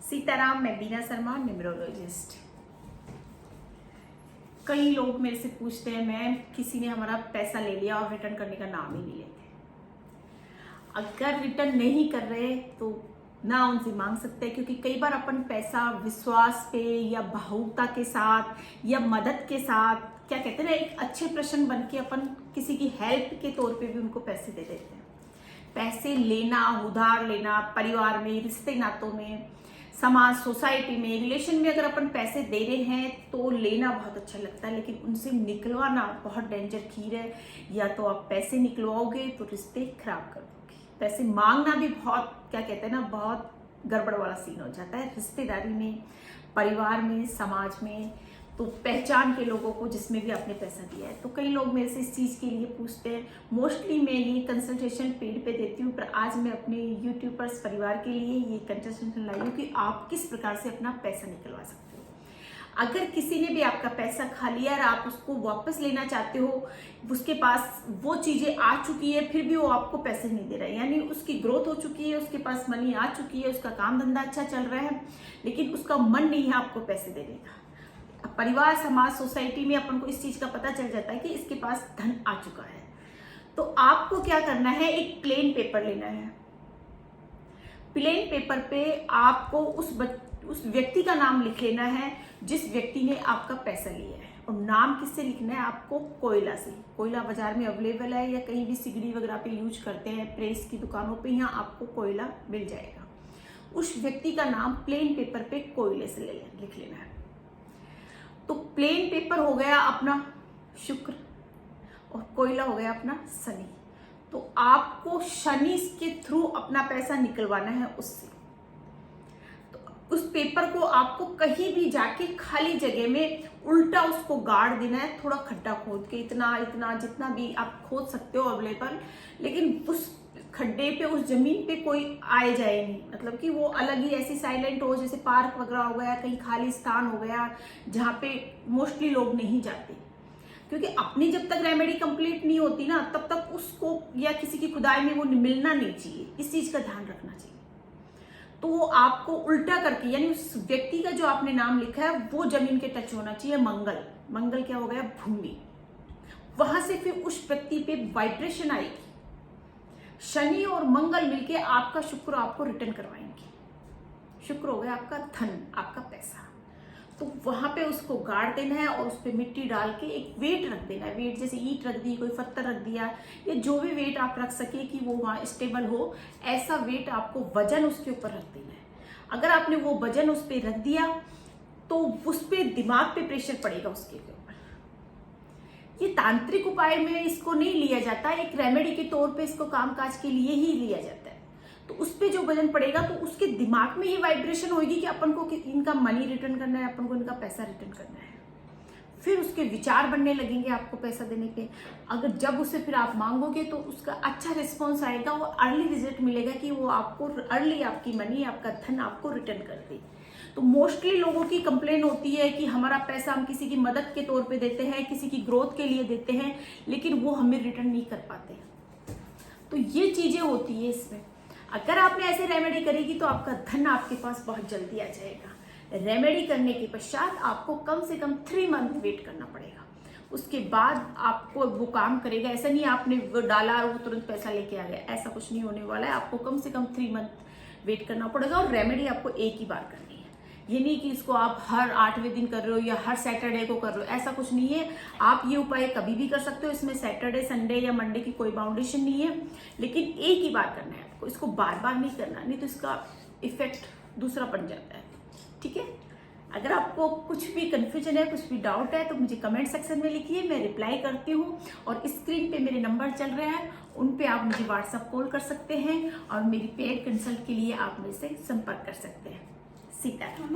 सीताराम, मैं बीना शर्मा, न्यूमरोलॉजिस्ट। कई लोग मेरे से पूछते हैं मैम किसी ने हमारा पैसा ले लिया और रिटर्न करने का नाम ही नहीं लेते। अगर रिटर्न नहीं कर रहे तो ना उनसे मांग सकते हैं, क्योंकि कई बार अपन पैसा विश्वास पे या भावुकता के साथ या मदद के साथ, क्या कहते हैं ना, एक अच्छे प्रश्न बन के अपन किसी की हेल्प के तौर पे भी उनको पैसे दे देते हैं। पैसे लेना, उधार लेना, परिवार में, रिश्ते नातों में, समाज, सोसाइटी में, रिलेशन में अगर अपन पैसे दे रहे हैं तो लेना बहुत अच्छा लगता है, लेकिन उनसे निकलवाना बहुत डेंजर खीर है। या तो आप पैसे निकलवाओगे तो रिश्ते खराब कर दोगे। पैसे मांगना भी बहुत, क्या कहते हैं ना, बहुत गड़बड़ वाला सीन हो जाता है रिश्तेदारी में, परिवार में, समाज में, तो पहचान के लोगों को जिसमें भी आपने पैसा दिया है। तो कई लोग मेरे से इस चीज़ के लिए पूछते हैं। मोस्टली मैं ये कंसल्टेशन पेड पे देती हूँ, पर आज मैं अपने यूट्यूबर्स परिवार के लिए ये कंसल्टेशन लाई हूँ कि आप किस प्रकार से अपना पैसा निकलवा सकते हो। अगर किसी ने भी आपका पैसा खा लिया और आप उसको वापस लेना चाहते हो, उसके पास वो चीज़ें आ चुकी है फिर भी वो आपको पैसे नहीं दे रहा है, यानी उसकी ग्रोथ हो चुकी है, उसके पास मनी आ चुकी है, उसका काम धंधा अच्छा चल रहा है, लेकिन उसका मन नहीं है आपको पैसे देने का। परिवार, समाज, सोसाइटी में अपन को इस चीज का पता चल जाता है कि इसके पास धन आ चुका है। तो आपको क्या करना है, एक प्लेन पेपर लेना है। प्लेन पेपर पे आपको उस व्यक्ति का नाम लिख लेना है जिस व्यक्ति ने आपका पैसा लिया है। और नाम किससे लिखना है आपको? कोयला से। कोयला बाजार में अवेलेबल है, या कहीं भी सिगड़ी वगैरह पे यूज करते हैं, प्रेस की दुकानों पे, यहाँ आपको कोयला मिल जाएगा। उस व्यक्ति का नाम प्लेन पेपर पे कोयले से लिख लेना है। तो प्लेन पेपर हो गया अपना शुक्र और कोयला हो गया अपना शनि। तो आपको शनि के थ्रू अपना पैसा निकलवाना है उससे। तो उस पेपर को आपको कहीं भी जाके खाली जगह में उल्टा उसको गाड़ देना है, थोड़ा खड्डा खोद के, इतना जितना भी आप खोद सकते हो अवेलेबल, लेकिन उस खड्डे पे, उस जमीन पे कोई आए जाए नहीं, मतलब कि वो अलग ही ऐसी साइलेंट हो, जैसे पार्क वगैरह हो गया, कहीं खाली स्थान हो गया जहाँ पे मोस्टली लोग नहीं जाते। क्योंकि अपनी जब तक रेमेडी कंप्लीट नहीं होती ना, तब तक उसको या किसी की खुदाई में वो मिलना नहीं चाहिए। इस चीज का ध्यान रखना चाहिए। तो वो आपको उल्टा करके, यानी उस व्यक्ति का जो आपने नाम लिखा है वो जमीन के टच होना चाहिए। मंगल क्या हो गया? भूमि। वहां से फिर उस व्यक्ति पे वाइब्रेशन आएगी। शनि और मंगल मिलके आपका शुक्र आपको रिटर्न करवाएंगे। शुक्र हो गया आपका धन, आपका पैसा। तो वहां पे उसको गाड़ देना है और उस पर मिट्टी डाल के एक वेट रख देना है। वेट जैसे ईंट रख दी, कोई पत्थर रख दिया, या जो भी वेट आप रख सके कि वो वहां स्टेबल हो, ऐसा वेट आपको वजन उसके ऊपर रख देना है। अगर आपने वो वजन उस पर रख दिया तो उस पर दिमाग पे प्रेशर पड़ेगा उसके ऊपर। ये तांत्रिक उपाय में इसको नहीं लिया जाता, एक रेमेडी के तौर पे इसको कामकाज के लिए ही लिया जाता है। तो उस पे जो वजन पड़ेगा तो उसके दिमाग में ये वाइब्रेशन होगी कि अपन को इनका मनी रिटर्न करना है, अपन को इनका पैसा रिटर्न करना है। फिर उसके विचार बनने लगेंगे आपको पैसा देने के। अगर जब उसे फिर आप मांगोगे तो उसका अच्छा रिस्पॉन्स आएगा, वो अर्ली रिजल्ट मिलेगा कि वो आपको अर्ली आपकी मनी, आपका धन आपको रिटर्न कर दे। तो मोस्टली लोगों की कंप्लेन होती है कि हमारा पैसा हम किसी की मदद के तौर पे देते हैं, किसी की ग्रोथ के लिए देते हैं, लेकिन वो हमें रिटर्न नहीं कर पाते। तो ये चीजें होती है इसमें। अगर आपने ऐसे रेमेडी करेगी तो आपका धन आपके पास बहुत जल्दी आ जाएगा। रेमेडी करने के पश्चात आपको कम से कम 3 मंथ वेट करना पड़ेगा। उसके बाद आपको वो काम करेगा। ऐसा नहीं आपने वो डाला और वो तुरंत पैसा लेके आ गया, ऐसा कुछ नहीं होने वाला है। आपको कम से कम 3 मंथ वेट करना पड़ेगा। और रेमेडी आपको एक ही बार करनी है। ये नहीं कि इसको आप हर 8वें दिन कर रहे हो या हर सैटरडे को कर रहे हो, ऐसा कुछ नहीं है। आप ये उपाय कभी भी कर सकते हो। इसमें सैटरडे, संडे या मंडे की कोई बाउंडेशन नहीं है, लेकिन एक ही बार करना है आपको। इसको बार बार नहीं करना, नहीं तो इसका इफेक्ट दूसरा बन जाता है। ठीक है? अगर आपको कुछ भी कंफ्यूजन है, कुछ भी डाउट है, तो मुझे कमेंट सेक्शन में लिखिए, मैं रिप्लाई करती हूँ। और स्क्रीन पे मेरे नंबर चल रहे हैं, उन पे आप मुझे व्हाट्सएप कॉल कर सकते हैं और मेरी पेड कंसल्ट के लिए आप मेरे से संपर्क कर सकते हैं। सीताराम।